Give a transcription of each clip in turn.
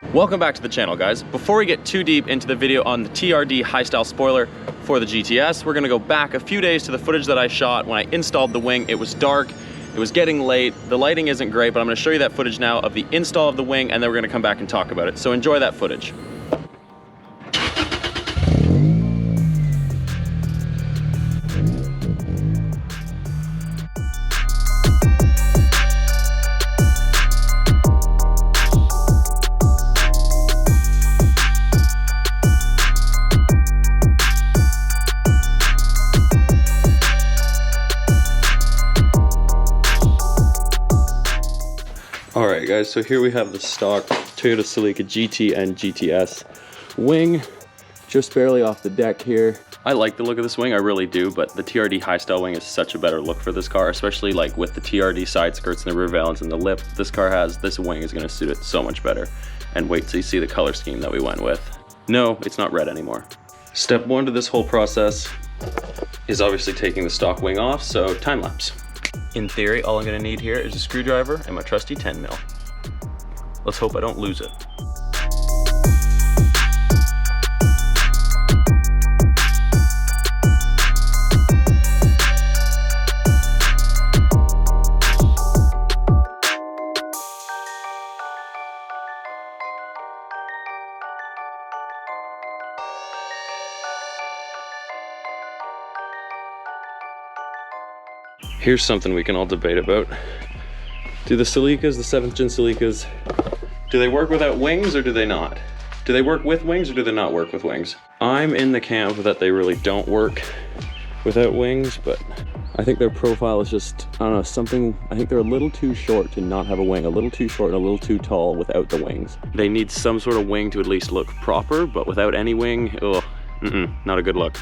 Welcome back to the channel, guys. Before we get too deep into the video on the TRD high style spoiler for the GTS, we're gonna go back a few days to the footage that I shot when I installed the wing. It was dark, it was getting late, the lighting isn't great, but I'm gonna show you that footage now of the install of the wing, and then we're gonna come back and talk about it. So enjoy that footage. Alright guys, so here we have the stock Toyota Celica GT and GTS wing, just barely off the deck here. I like the look of this wing, I really do, but the TRD high style wing is such a better look for this car, especially like with the TRD side skirts and the rear valance and the lip this car has. This wing is going to suit it so much better. And wait till you see the color scheme that we went with. No, it's not red anymore. Step one to this whole process is obviously taking the stock wing off, so time lapse. In theory, all I'm gonna need here is a screwdriver and my trusty 10 mil. Let's hope I don't lose it. Here's something we can all debate about. Do the Celicas, the 7th gen Celicas, do they work without wings or do they not? Do they work with wings or do they not work with wings? I'm in the camp that they really don't work without wings, but I think their profile is just, I don't know, something, I think they're a little too short to not have a wing, a little too short and a little too tall without the wings. They need some sort of wing to at least look proper, but without any wing, oh, not a good look.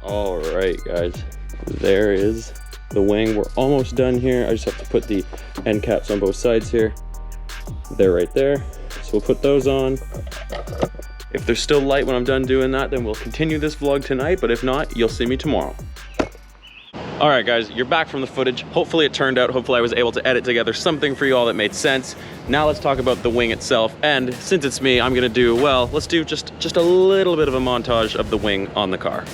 All right, guys, there is the wing. We're almost done here. I just have to put the end caps on both sides here. They're right there. So we'll put those on. If they're still light when I'm done doing that, then we'll continue this vlog tonight. But if not, you'll see me tomorrow. All right, guys, you're back from the footage. Hopefully it turned out. Hopefully I was able to edit together something for you all that made sense. Now let's talk about the wing itself. And since it's me, I'm gonna do, well, let's do just a little bit of a montage of the wing on the car.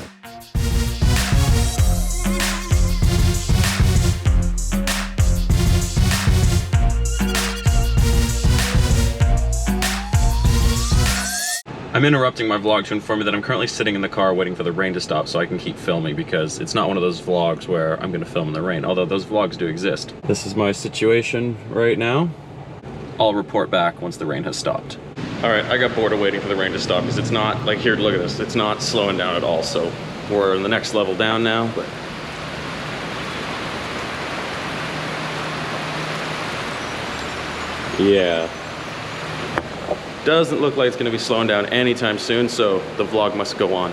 I'm interrupting my vlog to inform you that I'm currently sitting in the car waiting for the rain to stop so I can keep filming, because it's not one of those vlogs where I'm gonna film in the rain, although those vlogs do exist. This is my situation right now. I'll report back once the rain has stopped. All right, I got bored of waiting for the rain to stop because it's not, like, here, look at this, it's not slowing down at all. So we're in the next level down now, but yeah. Doesn't look like it's gonna be slowing down anytime soon, so the vlog must go on.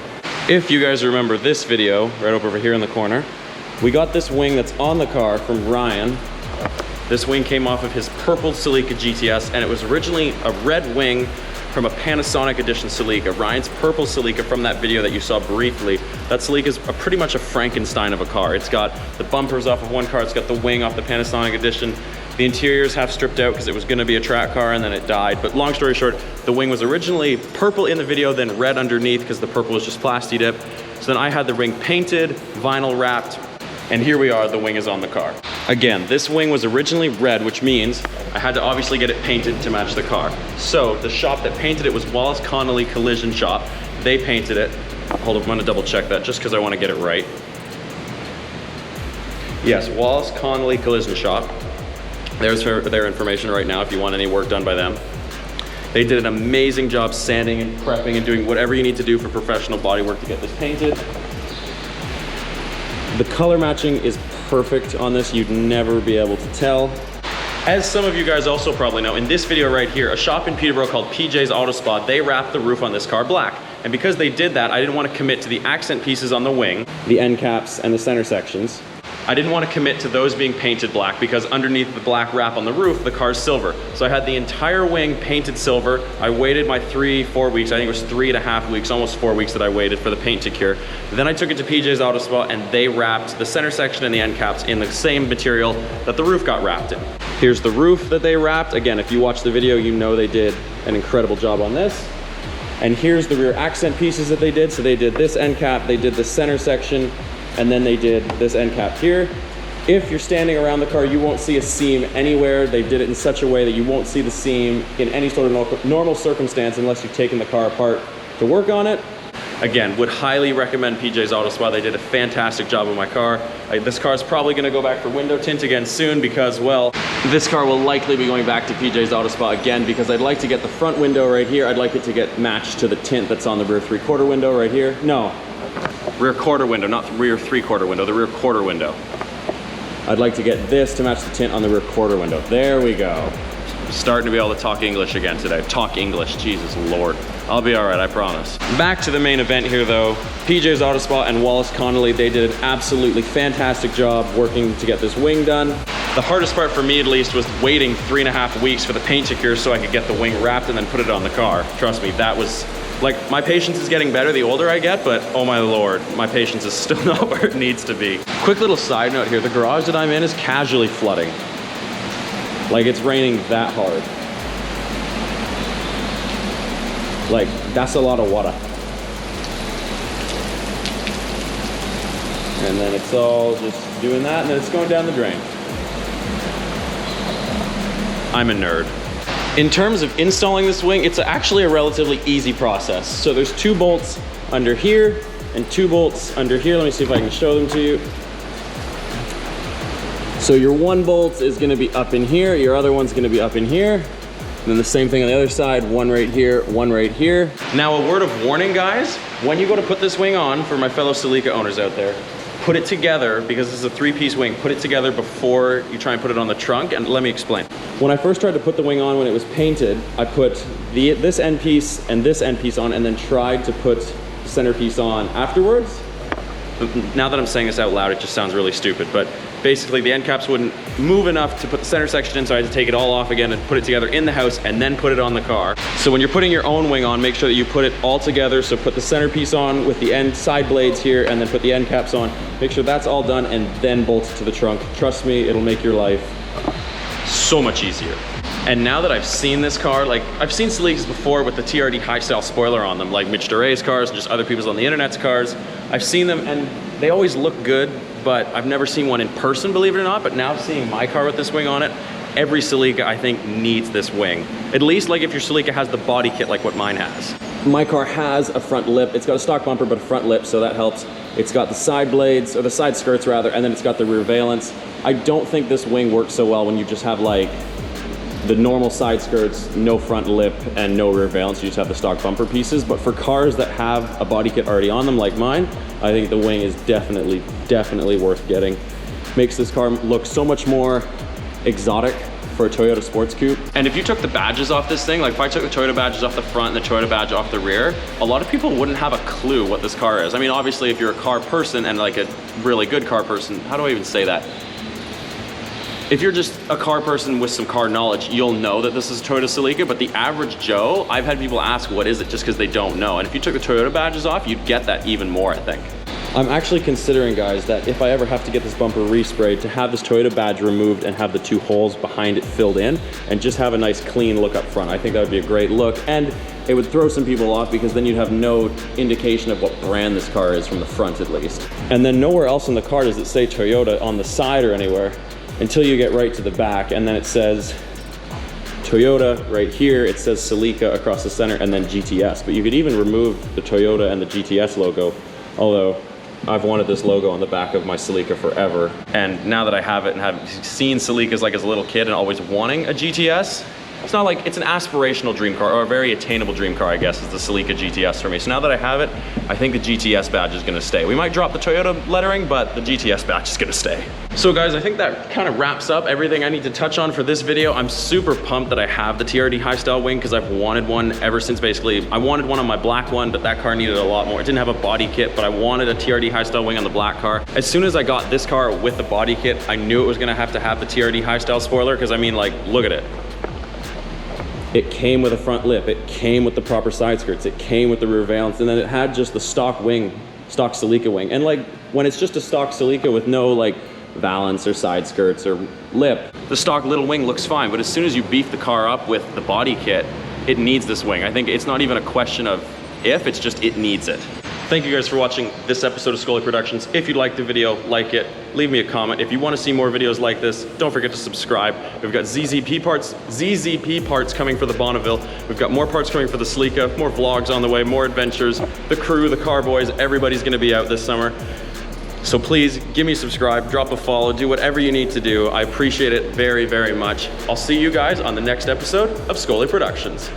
If you guys remember this video, right over here in the corner, we got this wing that's on the car from Ryan. This wing came off of his purple Celica GTS, and it was originally a red wing from a Panasonic edition Celica. Ryan's purple Celica from that video that you saw briefly, that Celica is pretty much a Frankenstein of a car. It's got the bumpers off of one car, it's got the wing off the Panasonic edition. The interior is half stripped out because it was gonna be a track car and then it died. But long story short, the wing was originally purple in the video, then red underneath because the purple was just plasti dip. So then I had the ring painted, vinyl wrapped, and here we are, the wing is on the car. Again, this wing was originally red, which means I had to obviously get it painted to match the car. So the shop that painted it was Wallace Connolly Collision Shop. They painted it. Hold up, I'm gonna double check that just because I want to get it right. Yes, Wallace Connolly Collision Shop. There's their information right now if you want any work done by them. They did an amazing job sanding and prepping and doing whatever you need to do for professional bodywork to get this painted. The color matching is perfect on this. You'd never be able to tell. As some of you guys also probably know, in this video right here, a shop in Peterborough called PJ's Auto Spa, they wrapped the roof on this car black. And because they did that, I didn't want to commit to the accent pieces on the wing, the end caps and the center sections. I didn't want to commit to those being painted black because underneath the black wrap on the roof, the car's silver. So I had the entire wing painted silver. I waited my 3-4 weeks, I think it was 3.5 weeks, almost 4 weeks that I waited for the paint to cure. Then I took it to PJ's Auto Spa and they wrapped the center section and the end caps in the same material that the roof got wrapped in. Here's the roof that they wrapped. Again, if you watch the video, you know they did an incredible job on this. And here's the rear accent pieces that they did. So they did this end cap, they did the center section, and then they did this end cap here. If you're standing around the car, you won't see a seam anywhere. They did it in such a way that you won't see the seam in any sort of normal circumstance unless you've taken the car apart to work on it. Again, would highly recommend PJ's Auto Spa. They did a fantastic job on my car. This car is probably gonna go back for window tint again soon because, well, this car will likely be going back to PJ's Auto Spa again because I'd like to get the front window right here. I'd like it to get matched to the tint that's on the rear 3/4 window right here. No, rear quarter window, not the rear 3/4 window, the rear quarter window. I'd like to get this to match the tint on the rear quarter window. There we go. Starting to be able to talk English again today. Talk English, Jesus Lord. I'll be all right, I promise. Back to the main event here though. PJ's Auto Spa and Wallace Connolly, they did an absolutely fantastic job working to get this wing done. The hardest part for me at least was waiting 3.5 weeks for the paint to cure so I could get the wing wrapped and then put it on the car. Trust me, that was, like, my patience is getting better the older I get, but oh my Lord, my patience is still not where it needs to be. Quick little side note here, the garage that I'm in is casually flooding. Like, it's raining that hard. Like, that's a lot of water. And then it's all just doing that, and then it's going down the drain. I'm a nerd. In terms of installing this wing, it's actually a relatively easy process. So there's 2 bolts under here and 2 bolts under here. Let me see if I can show them to you. So your 1 bolt is gonna be up in here, your other one's gonna be up in here. And then the same thing on the other side, 1 right here, 1 right here. Now a word of warning, guys, when you go to put this wing on, for my fellow Celica owners out there, put it together, because this is a 3-piece wing, put it together before you try and put it on the trunk, and let me explain. When I first tried to put the wing on when it was painted, I put this end piece and this end piece on and then tried to put the centerpiece on afterwards. Now that I'm saying this out loud, it just sounds really stupid, but basically the end caps wouldn't move enough to put the center section in, so I had to take it all off again and put it together in the house and then put it on the car. So when you're putting your own wing on, make sure that you put it all together. So put the centerpiece on with the end side blades here and then put the end caps on. Make sure that's all done and then bolt it to the trunk. Trust me, it'll make your life so much easier. And now that I've seen this car, like I've seen Celicas before with the TRD high style spoiler on them, like Mitch Duray's cars and just other people's on the internet's cars. I've seen them and they always look good, but I've never seen one in person, believe it or not. But now seeing my car with this wing on it, every Celica I think needs this wing. At least like if your Celica has the body kit like what mine has. My car has a front lip. It's got a stock bumper, but a front lip, so that helps. It's got the side blades, or the side skirts rather, and then it's got the rear valence. I don't think this wing works so well when you just have like the normal side skirts, no front lip, and no rear valence. You just have the stock bumper pieces. But for cars that have a body kit already on them, like mine, I think the wing is definitely worth getting. Makes this car look so much more exotic for a Toyota sports coupe. And if you took the badges off this thing, like if I took the Toyota badges off the front and the Toyota badge off the rear, a lot of people wouldn't have a clue what this car is. I mean, obviously if you're a car person and like a really good car person, how do I even say that? If you're just a car person with some car knowledge, you'll know that this is a Toyota Celica, but the average Joe, I've had people ask what is it just because they don't know. And if you took the Toyota badges off, you'd get that even more, I think. I'm actually considering, guys, that if I ever have to get this bumper resprayed, to have this Toyota badge removed and have the 2 holes behind it filled in and just have a nice clean look up front. I think that would be a great look, and it would throw some people off because then you'd have no indication of what brand this car is from the front at least. And then nowhere else in the car does it say Toyota on the side or anywhere until you get right to the back, and then it says Toyota right here, it says Celica across the center, and then GTS. But you could even remove the Toyota and the GTS logo, although I've wanted this logo on the back of my Celica forever. And now that I have it and have seen Celicas like as a little kid and always wanting a GTS, it's not like, it's an aspirational dream car, or a very attainable dream car, I guess, is the Celica GTS for me. So now that I have it, I think the GTS badge is gonna stay. We might drop the Toyota lettering, but the GTS badge is gonna stay. So guys, I think that kind of wraps up everything I need to touch on for this video. I'm super pumped that I have the TRD high style wing because I've wanted one ever since basically, I wanted one on my black one, but that car needed a lot more. It didn't have a body kit, but I wanted a TRD high style wing on the black car. As soon as I got this car with the body kit, I knew it was gonna have the TRD high style spoiler, because I mean, like, look at it. It came with a front lip, it came with the proper side skirts, it came with the rear valance, and then it had just the stock wing, stock Celica wing. And like, when it's just a stock Celica with no like valance or side skirts or lip, the stock little wing looks fine, but as soon as you beef the car up with the body kit, it needs this wing. I think it's not even a question of if, it's just it needs it. Thank you guys for watching this episode of Scully Productions. If you liked the video, like it, leave me a comment. If you want to see more videos like this, don't forget to subscribe. We've got ZZP parts coming for the Bonneville. We've got more parts coming for the Celica, more vlogs on the way, more adventures. The crew, the car boys, everybody's gonna be out this summer. So please give me a subscribe, drop a follow, do whatever you need to do. I appreciate it very, very much. I'll see you guys on the next episode of Scully Productions.